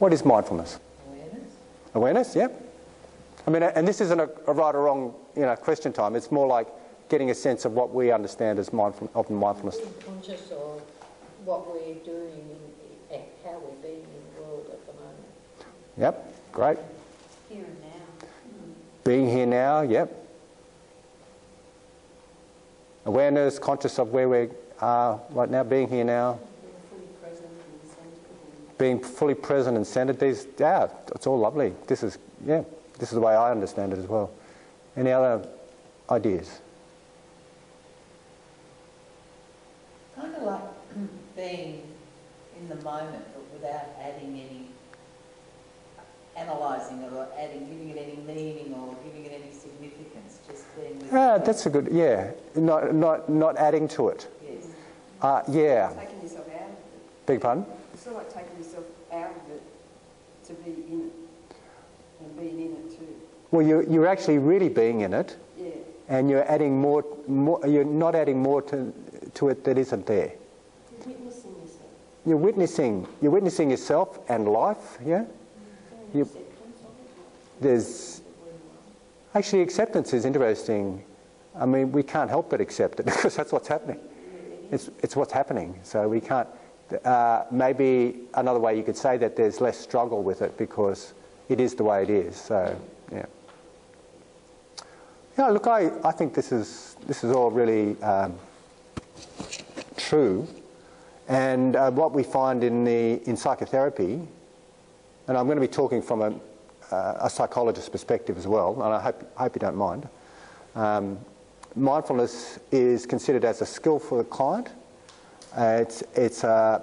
What is mindfulness? Awareness. Awareness, yeah. I mean, and this isn't a right or wrong, question time. It's more like getting a sense of what we understand as mindfulness. Being conscious of what we're doing and how we're being in the world at the moment. Yep, great. Here and now. Being here now, yep. Awareness, conscious of where we are right now, being here now. Being fully present and centered. It's all lovely. This is the way I understand it as well. Any other ideas? Kind of like being in the moment, but without adding any, analysing it or giving it any meaning or giving it any significance. Just being with it. That's a good. Yeah, not adding to it. Yes. Yeah. Taking yourself out of it. Beg your pardon? It's sort of like taking yourself out of it to be in it and being in it too. Well, you're actually really being in it, Yeah. and you're adding more. You're not adding more to it that isn't there. You're witnessing yourself. You're witnessing yourself and life. Yeah. There's actually acceptance is interesting. I mean, we can't help but accept it because that's what's happening. It's what's happening. So we can't. Maybe another way you could say that there's less struggle with it because it is the way it is. So yeah. Yeah. Look, I think this is all really true, and what we find in psychotherapy, and I'm going to be talking from a psychologist's perspective as well, and I hope you don't mind. Mindfulness is considered as a skill for the client.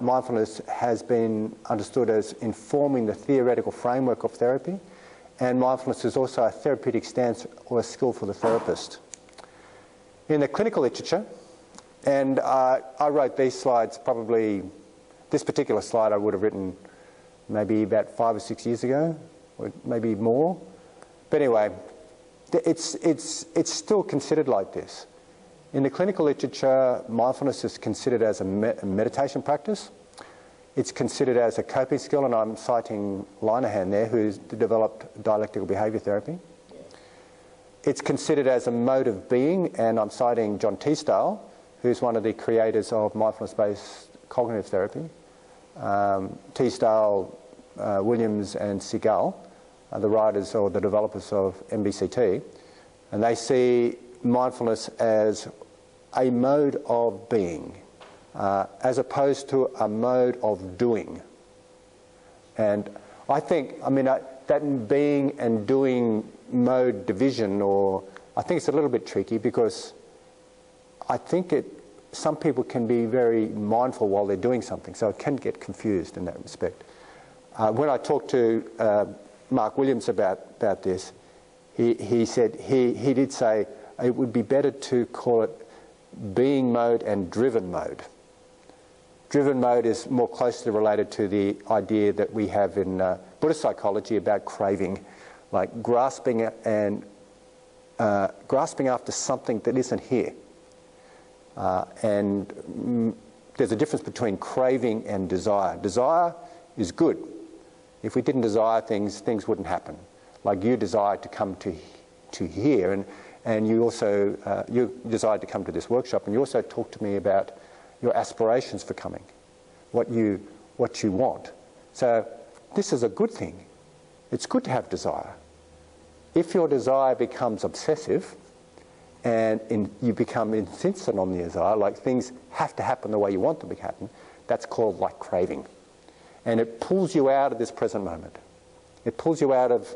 Mindfulness has been understood as informing the theoretical framework of therapy, and mindfulness is also a therapeutic stance or a skill for the therapist. In the clinical literature, and I wrote these slides probably, this particular slide I would have written maybe about 5 or 6 years ago, or maybe more. But anyway, it's still considered like this. In the clinical literature, mindfulness is considered as a meditation practice. It's considered as a coping skill, and I'm citing Linehan there, who's developed dialectical behaviour therapy. It's considered as a mode of being, and I'm citing John Teasdale, who's one of the creators of mindfulness-based cognitive therapy. Teasdale, Williams and Segal are the writers or the developers of MBCT, and they see mindfulness as a mode of being, as opposed to a mode of doing. And I think, that being and doing mode division, or I think it's a little bit tricky because I think some people can be very mindful while they're doing something, so it can get confused in that respect. When I talked to Mark Williams about this, he said he did say it would be better to call it being mode and driven mode. Driven mode is more closely related to the idea that we have in Buddhist psychology about craving, like grasping after something that isn't here. And there's a difference between craving and desire. Desire is good. If we didn't desire things, things wouldn't happen. Like you desired to come to here, and you also you desired to come to this workshop, and you also talked to me about your aspirations for coming, what you want. So this is a good thing. It's good to have desire. If your desire becomes obsessive, and you become insistent on the desire, like things have to happen the way you want them to happen, that's called like craving. And it pulls you out of this present moment. It pulls you out of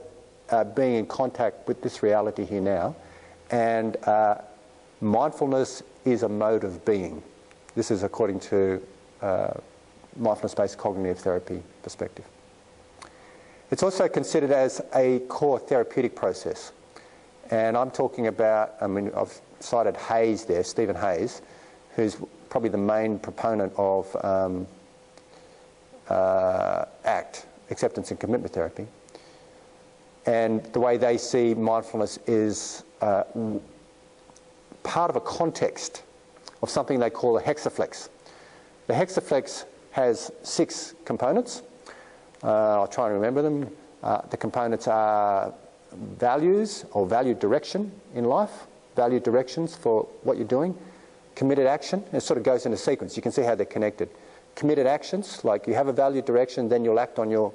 being in contact with this reality here now. And mindfulness is a mode of being. This is according to mindfulness-based cognitive therapy perspective. It's also considered as a core therapeutic process. And I'm talking about, I've cited Hayes there, Stephen Hayes, who's probably the main proponent of ACT, acceptance and commitment therapy. And the way they see mindfulness is part of a context of something they call a hexaflex. The hexaflex has 6 components. I'll try and remember them. The components are values or value direction in life, value directions for what you're doing, committed action. It sort of goes in a sequence. You can see how they're connected. Committed actions, like you have a value direction, then you'll act on your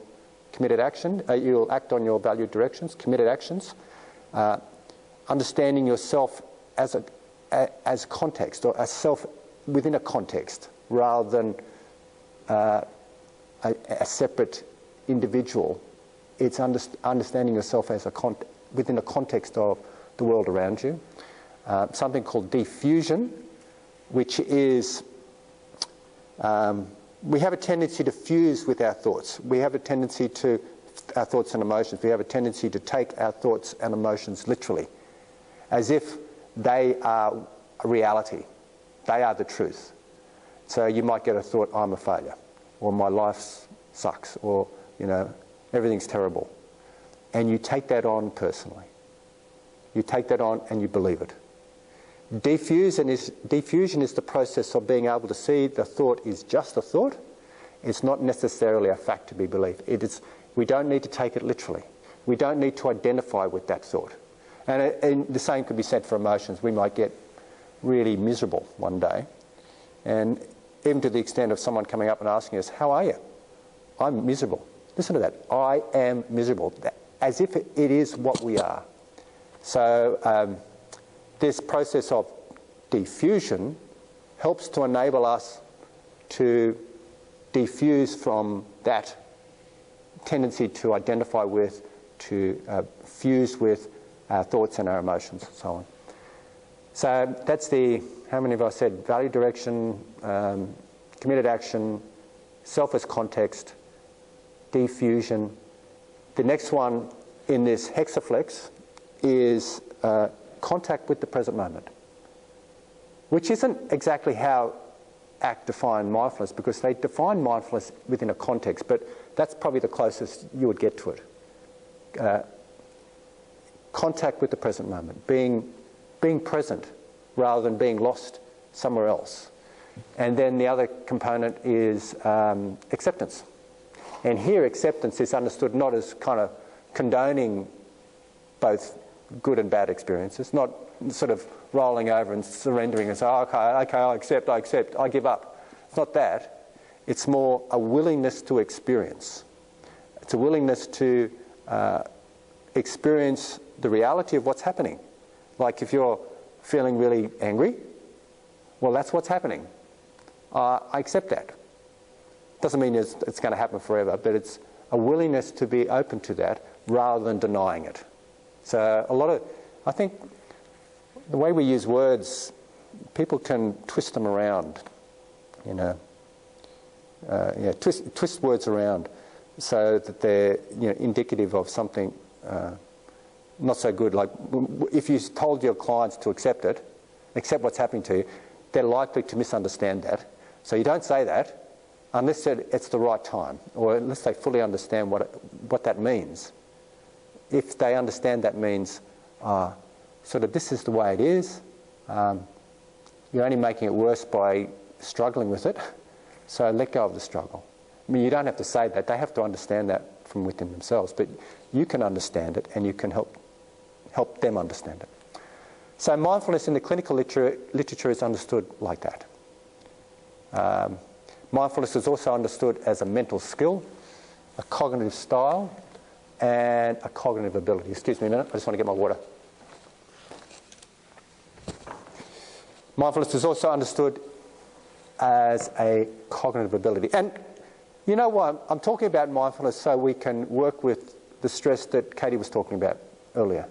committed action. You'll act on your value directions, committed actions. Understanding yourself as context, or as self within a context, rather than a separate individual. It's understanding yourself as within a context of the world around you. Something called diffusion, which is we have a tendency to fuse with our thoughts. We have a tendency to our thoughts and emotions. We have a tendency to take our thoughts and emotions literally, as if they are a reality. They are the truth. So you might get a thought, I'm a failure, or my life sucks, or, everything's terrible. And you take that on personally. You take that on and you believe it. Diffusion is the process of being able to see the thought is just a thought. It's not necessarily a fact to be believed. We don't need to take it literally. We don't need to identify with that thought. And the same could be said for emotions. We might get really miserable one day, and even to the extent of someone coming up and asking us, how are you? I'm miserable. Listen to that. I am miserable. As if it is what we are. So this process of diffusion helps to enable us to diffuse from that tendency to identify with, to fuse with our thoughts and our emotions and so on. So that's how many have I said? Value direction, committed action, self as context, diffusion. The next one in this hexaflex is contact with the present moment, which isn't exactly how ACT define mindfulness, because they define mindfulness within a context, but that's probably the closest you would get to it. Contact with the present moment, being present rather than being lost somewhere else. And then the other component is acceptance. And here acceptance is understood not as kind of condoning both good and bad experiences, not sort of rolling over and surrendering and saying, oh, okay, I accept, I give up. It's not that. It's more a willingness to experience. It's a willingness to experience the reality of what's happening. Like if you're feeling really angry, well, that's what's happening. I accept that. Doesn't mean it's going to happen forever, but it's a willingness to be open to that rather than denying it. So I think the way we use words, people can twist them around, twist words around so that they're indicative of something not so good. Like if you told your clients to accept what's happening to you, they're likely to misunderstand that. So you don't say that unless it's the right time, or unless they fully understand what that means. If they understand that means sort of this is the way it is, you're only making it worse by struggling with it, so let go of the struggle. I mean, you don't have to say that. They have to understand that from within themselves, but you can understand it and you can help them understand it. So mindfulness in the clinical literature is understood like that. Mindfulness is also understood as a mental skill, a cognitive style, and a cognitive ability. Excuse me a minute, I just want to get my water. Mindfulness is also understood as a cognitive ability. And you know what? I'm talking about mindfulness so we can work with the stress that Katie was talking about earlier.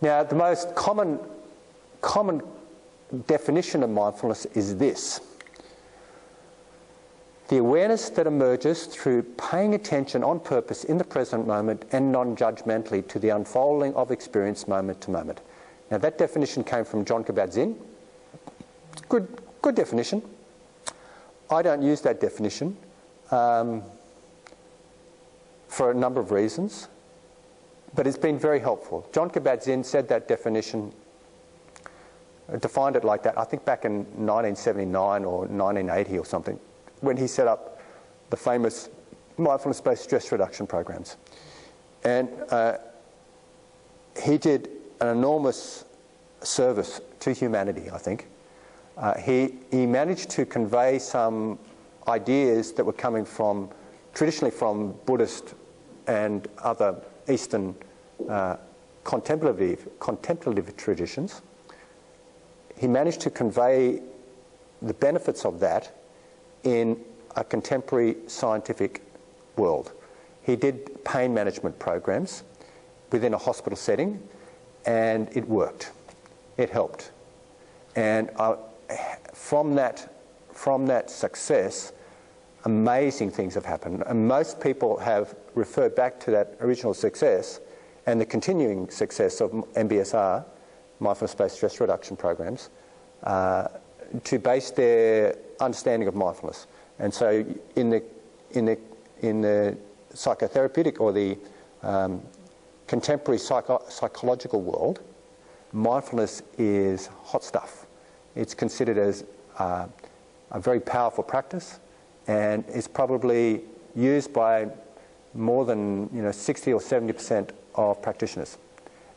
Now, the most common definition of mindfulness is this: the awareness that emerges through paying attention on purpose in the present moment and non-judgmentally to the unfolding of experience moment to moment. Now, that definition came from John Kabat-Zinn. Good definition. I don't use that definition for a number of reasons, but it's been very helpful. John Kabat-Zinn said that definition, defined it like that, I think back in 1979 or 1980 or something. when he set up the famous mindfulness-based stress reduction programs. And he did an enormous service to humanity, I think. He managed to convey some ideas that were coming from, traditionally from Buddhist and other Eastern contemplative traditions. He managed to convey the benefits of that in a contemporary scientific world. He did pain management programs within a hospital setting, and it worked. It helped. And from that success, amazing things have happened. And most people have referred back to that original success and the continuing success of MBSR, mindfulness-based stress reduction programs, to base their understanding of mindfulness. And so in the psychotherapeutic or the contemporary psychological world, mindfulness is hot stuff. It's considered as a very powerful practice, and is probably used by more than 60 or 70% of practitioners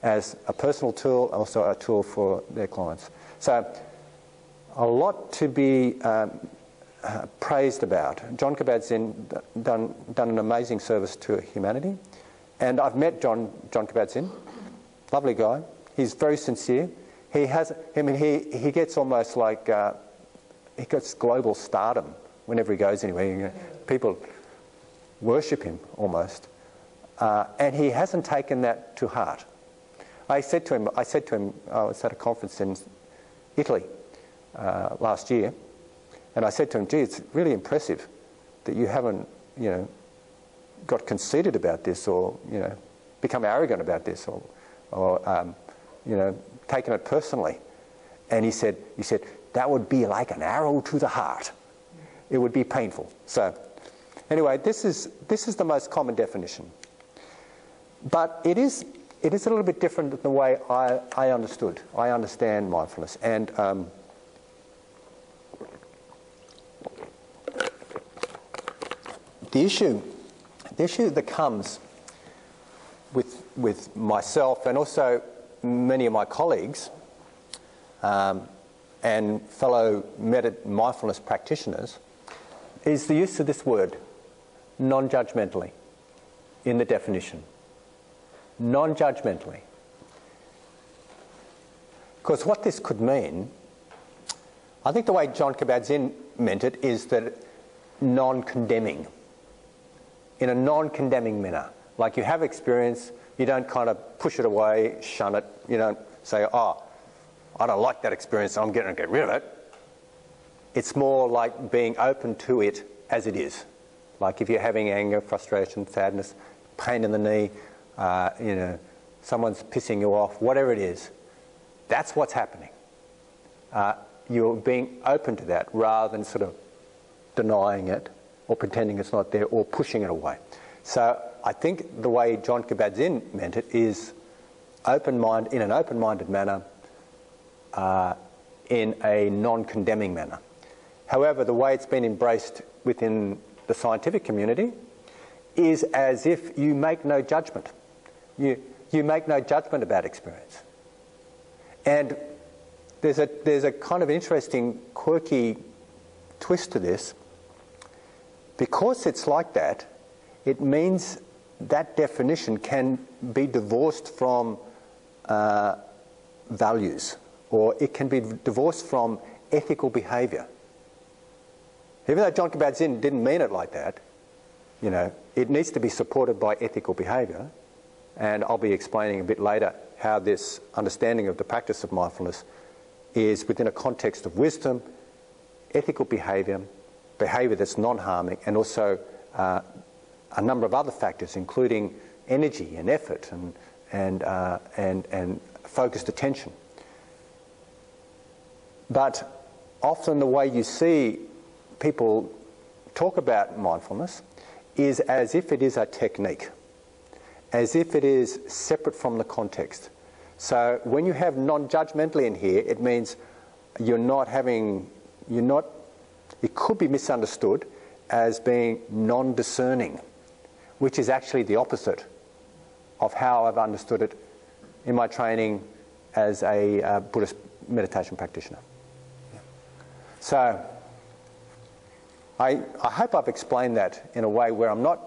as a personal tool, also a tool for their clients. So a lot to be praised about. John Kabat-Zinn done an amazing service to humanity, and I've met John Kabat-Zinn, lovely guy. He's very sincere. He gets almost like he gets global stardom whenever he goes anywhere. People worship him almost, and he hasn't taken that to heart. I said to him, I was at a conference in Italy last year, and I said to him, gee, it's really impressive that you haven't, got conceited about this, or, become arrogant about this, or taken it personally. And he said, that would be like an arrow to the heart. It would be painful. So anyway, this is the most common definition. But it is a little bit different than the way I understand mindfulness. And the issue that comes with myself and also many of my colleagues and fellow mindfulness practitioners is the use of this word, non-judgmentally, in the definition. Non-judgmentally. Because what this could mean, I think the way John Kabat-Zinn meant it is that non-condemning. In a non-condemning manner. Like you have experience, you don't kind of push it away, shun it. You don't say, oh, I don't like that experience, I'm going to get rid of it. It's more like being open to it as it is. Like if you're having anger, frustration, sadness, pain in the knee, someone's pissing you off, whatever it is, that's what's happening. You're being open to that rather than sort of denying it or pretending it's not there or pushing it away. So I think the way John Kabat-Zinn meant it is in an open-minded manner, in a non-condemning manner. However, the way it's been embraced within the scientific community is as if you make no judgment. You make no judgment about experience. And there's a kind of interesting, quirky twist to this. Because it's like that, it means that definition can be divorced from values, or it can be divorced from ethical behaviour. Even though John Kabat-Zinn didn't mean it like that, it needs to be supported by ethical behaviour, and I'll be explaining a bit later how this understanding of the practice of mindfulness is within a context of wisdom, ethical behaviour that's non-harming, and also a number of other factors, including energy and effort and focused attention. But often the way you see people talk about mindfulness is as if it is a technique, as if it is separate from the context. So when you have non-judgmentally in here, it means it could be misunderstood as being non-discerning, which is actually the opposite of how I've understood it in my training as a Buddhist meditation practitioner. So I hope I've explained that in a way where I'm not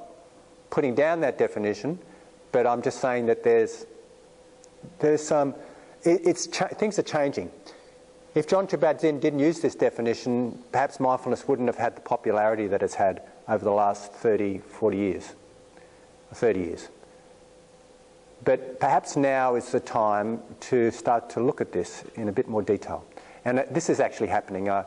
putting down that definition, but I'm just saying that there's some, things are changing. If John Kabat-Zinn didn't use this definition, perhaps mindfulness wouldn't have had the popularity that it's had over the last 30, 40 years, 30 years. But perhaps now is the time to start to look at this in a bit more detail. And this is actually happening. I'm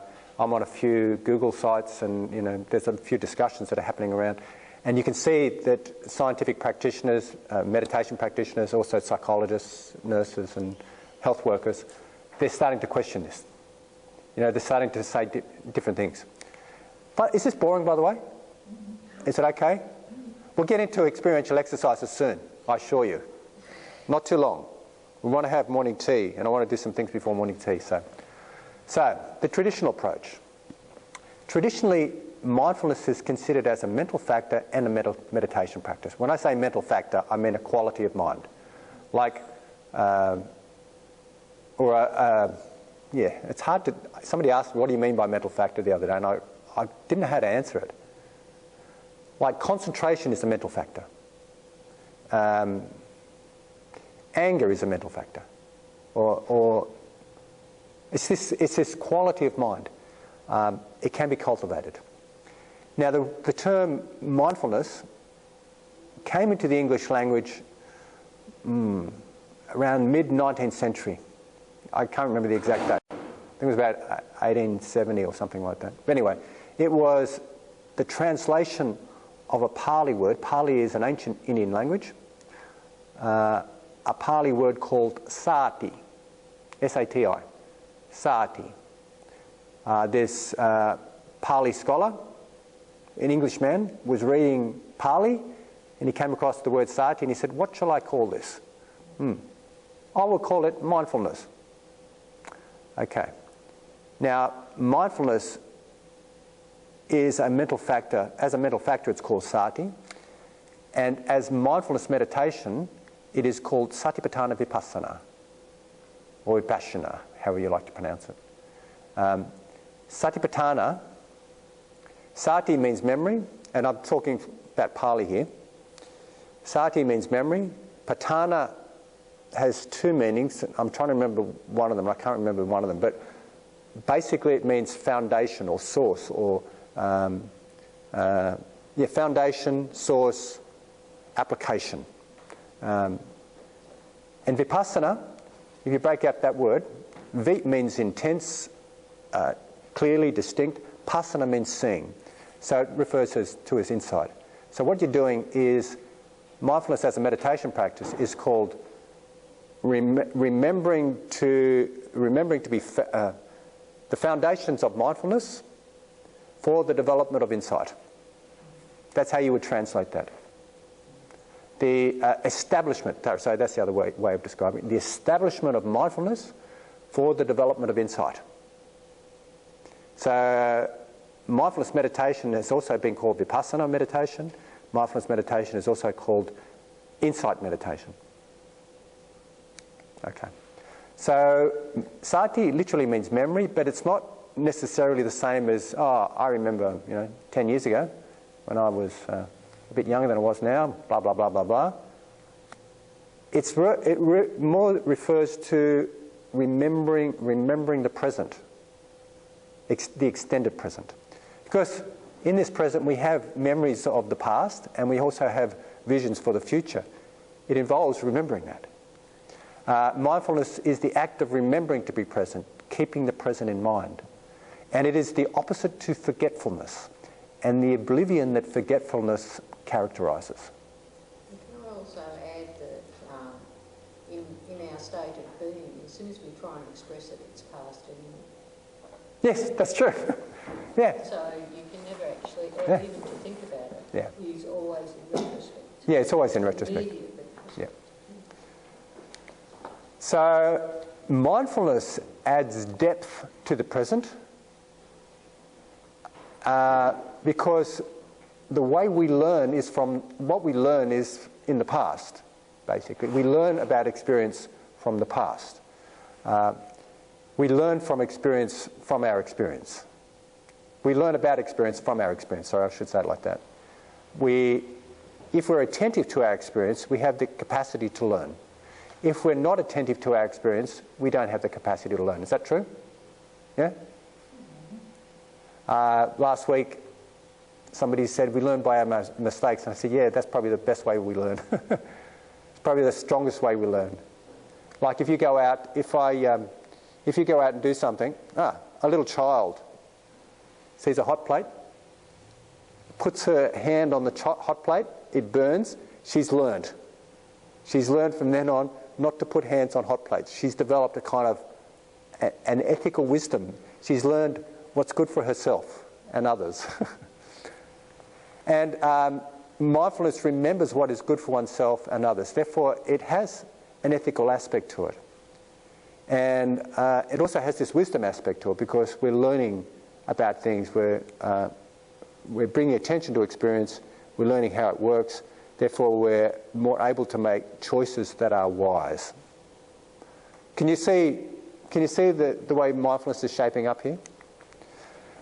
on a few Google sites, and there's a few discussions that are happening around. And you can see that scientific practitioners, meditation practitioners, also psychologists, nurses and health workers, they're starting to question this. They're starting to say different things. But is this boring, by the way? Is it okay? We'll get into experiential exercises soon, I assure you. Not too long. We want to have morning tea, and I want to do some things before morning tea. So the traditional approach. Traditionally, mindfulness is considered as a mental factor and a meditation practice. When I say mental factor, I mean a quality of mind. Like, it's hard to... Somebody asked me, what do you mean by mental factor the other day? And I didn't know how to answer it. Like, concentration is a mental factor. Anger is a mental factor. Or it's this quality of mind. It can be cultivated. Now, the term mindfulness came into the English language around mid-19th century. I can't remember the exact date. I think it was about 1870 or something like that. But anyway, it was the translation of a Pali word. Pali is an ancient Indian language. A Pali word called sati, S-A-T-I, sati. This Pali scholar, an Englishman, was reading Pali, and he came across the word sati, and he said, what shall I call this? I will call it mindfulness. Okay. Now, mindfulness is a mental factor. As a mental factor, it's called sati. And as mindfulness meditation, it is called satipatthana vipassana, or vipassana, however you like to pronounce it. Satipatthana, sati means memory, and I'm talking about Pali here. Sati means memory. Patthana has two meanings. I'm trying to remember one of them. I can't remember one of them. But basically it means foundation or source, or foundation, source, application. And vipassana, if you break out that word, vi means intense, clearly distinct. Passana means seeing. So it refers to as insight. So what you're doing is, mindfulness as a meditation practice is called remembering to be the foundations of mindfulness for the development of insight. That's how you would translate that. The establishment, so that's the other way of describing it, the establishment of mindfulness for the development of insight. So mindfulness meditation has also been called vipassana meditation. Mindfulness meditation is also called insight meditation. Okay. So sati literally means memory, but it's not necessarily the same as, I remember, 10 years ago when I was a bit younger than I was now, blah, blah, blah, blah, blah. It more refers to remembering the present, the extended present. Because in this present we have memories of the past, and we also have visions for the future. It involves remembering that. Mindfulness is the act of remembering to be present, keeping the present in mind. And it is the opposite to forgetfulness and the oblivion that forgetfulness characterises. Can I also add that in our state of being, as soon as we try and express it, it's past anyway. Yes, that's true. Yeah. So you can never actually, even to think about it, is always in retrospect. Yeah, it's always in retrospect. Yeah. So mindfulness adds depth to the present, because the way we learn is from what we learn is in the past, basically. We learn about experience from the past. We learn from experience from our experience. We learn about experience from our experience. Sorry, I should say it like that. If we're attentive to our experience, we have the capacity to learn. If we're not attentive to our experience, we don't have the capacity to learn. Is that true? Yeah? Last week, somebody said we learn by our mistakes. And I said, yeah, that's probably the best way we learn. It's probably the strongest way we learn. Like if you go out, if you go out and do something, a little child sees a hot plate, puts her hand on the hot plate, it burns, she's learned. She's learned from then on not to put hands on hot plates. She's developed a kind of an ethical wisdom. She's learned what's good for herself and others. And mindfulness remembers what is good for oneself and others. Therefore, it has an ethical aspect to it. And it also has this wisdom aspect to it because we're learning about things. We're bringing attention to experience. We're learning how it works. Therefore, we're more able to make choices that are wise. Can you see the way mindfulness is shaping up here?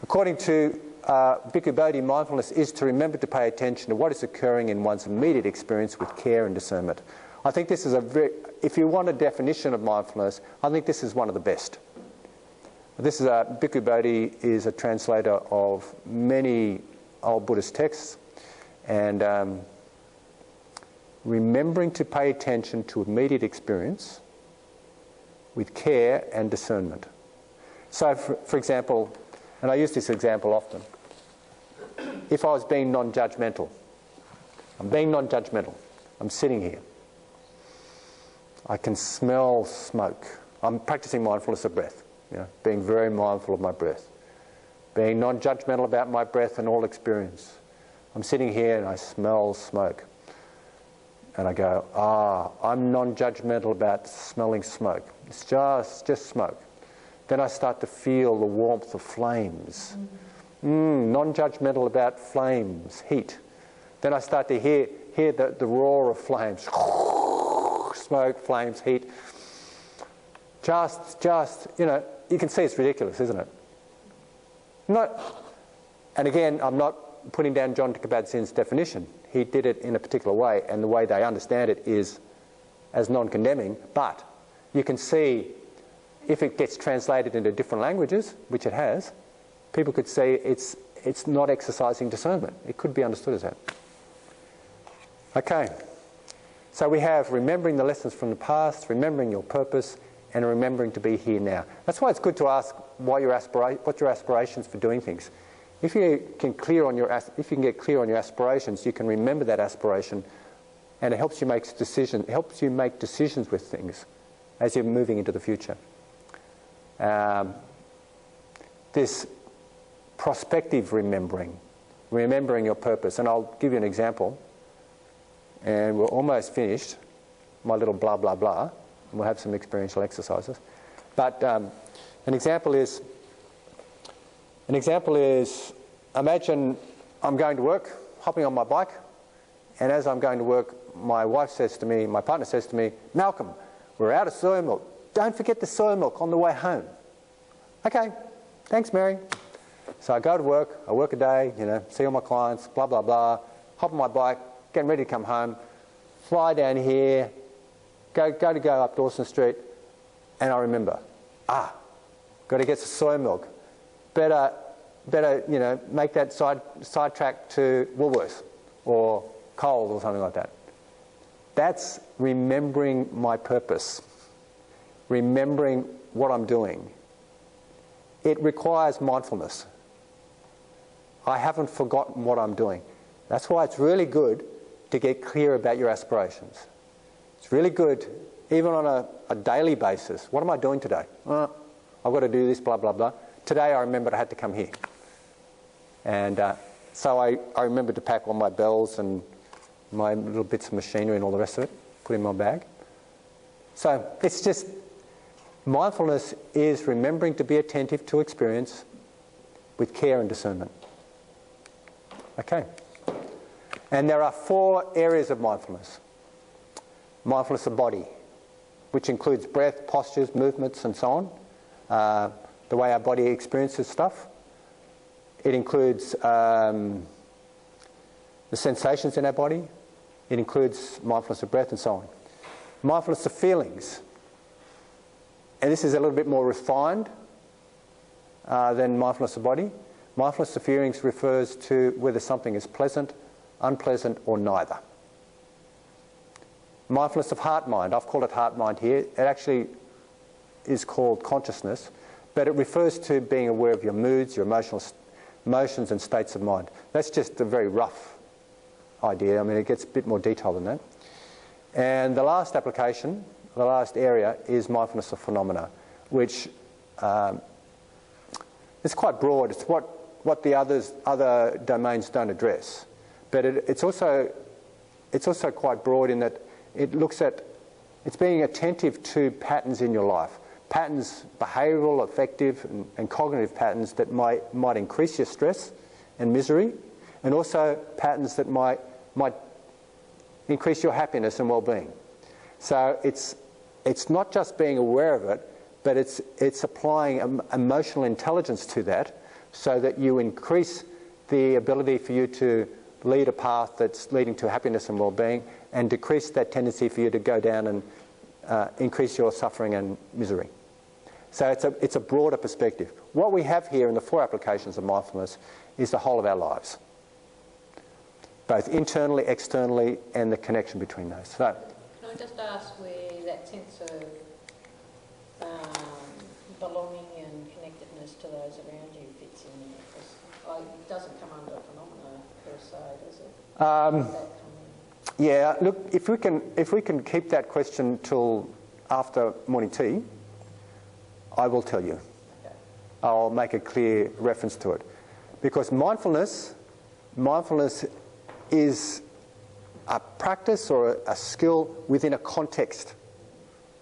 According to Bhikkhu Bodhi, mindfulness is to remember to pay attention to what is occurring in one's immediate experience with care and discernment. I think this is if you want a definition of mindfulness, I think this is one of the best. This is Bhikkhu Bodhi is a translator of many old Buddhist texts, and remembering to pay attention to immediate experience with care and discernment. So, for example, and I use this example often, if I was being non-judgmental, I'm sitting here, I can smell smoke. I'm practicing mindfulness of breath, being very mindful of my breath, being non-judgmental about my breath and all experience. I'm sitting here and I smell smoke. And I go, I'm non-judgmental about smelling smoke. It's just smoke. Then I start to feel the warmth of flames. Non-judgmental about flames, heat. Then I start to hear the roar of flames. Smoke, flames, heat. Just, you can see it's ridiculous, isn't it? And again, I'm not putting down John Kabat-Zinn's definition. He did it in a particular way, and the way they understand it is as non-condemning. But you can see if it gets translated into different languages, which it has, people could say it's not exercising discernment. It could be understood as that. Okay. So we have remembering the lessons from the past, remembering your purpose, and remembering to be here now. That's why it's good to ask what your aspirations for doing things. If you can get clear on your aspirations, you can remember that aspiration, and it helps you make decisions. It helps you make decisions with things as you're moving into the future. This prospective remembering your purpose, and I'll give you an example. And we're almost finished. My little blah blah blah. And we'll have some experiential exercises. But an example is. Imagine I'm going to work, hopping on my bike, and as I'm going to work, my partner says to me, Malcolm, we're out of soy milk. Don't forget the soy milk on the way home. Okay, thanks, Mary. So I go to work, I work a day, see all my clients, blah, blah, blah, hop on my bike, getting ready to come home, fly down here, go up Dawson Street, and I remember, got to get some soy milk. Better, make that sidetrack to Woolworths or Coles or something like that. That's remembering my purpose, remembering what I'm doing. It requires mindfulness. I haven't forgotten what I'm doing. That's why it's really good to get clear about your aspirations. It's really good, even on a daily basis. What am I doing today? I've got to do this, blah, blah, blah. Today I remembered I had to come here. And so I remembered to pack all my bells and my little bits of machinery and all the rest of it, put in my bag. So it's just, mindfulness is remembering to be attentive to experience with care and discernment. Okay. And there are 4 areas of mindfulness. Mindfulness of body, which includes breath, postures, movements, and so on. The way our body experiences stuff. It includes the sensations in our body. It includes mindfulness of breath and so on. Mindfulness of feelings. And this is a little bit more refined than mindfulness of body. Mindfulness of feelings refers to whether something is pleasant, unpleasant, or neither. Mindfulness of heart-mind. I've called it heart-mind here. It actually is called consciousness, but it refers to being aware of your moods, your emotions and states of mind. That's just a very rough idea. I mean, it gets a bit more detailed than that. And the last application, the last area, is mindfulness of phenomena, which is quite broad. It's what the other domains don't address. But it's also quite broad in that it looks at, it's being attentive to patterns in your life. Patterns, behavioural, affective and cognitive patterns that might increase your stress and misery, and also patterns that might increase your happiness and well-being. So it's not just being aware of it, but it's applying emotional intelligence to that so that you increase the ability for you to lead a path that's leading to happiness and well-being, and decrease that tendency for you to go down and increase your suffering and misery. So it's a broader perspective. What we have here in the 4 applications of mindfulness is the whole of our lives, both internally, externally, and the connection between those. So, can I just ask where that sense of belonging and connectedness to those around you fits in there? Because it doesn't come under phenomena per se, does it? Does that come in? Yeah, look, if we can keep that question till after morning tea, I will tell you. Okay. I'll make a clear reference to it. Because mindfulness is a practice or a skill within a context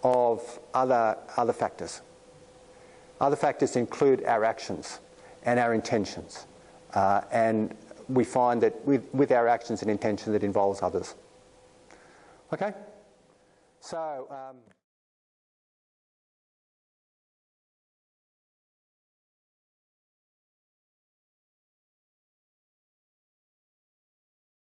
of other factors. Other factors include our actions and our intentions. And we find that with our actions and intentions, it involves others. Okay? So...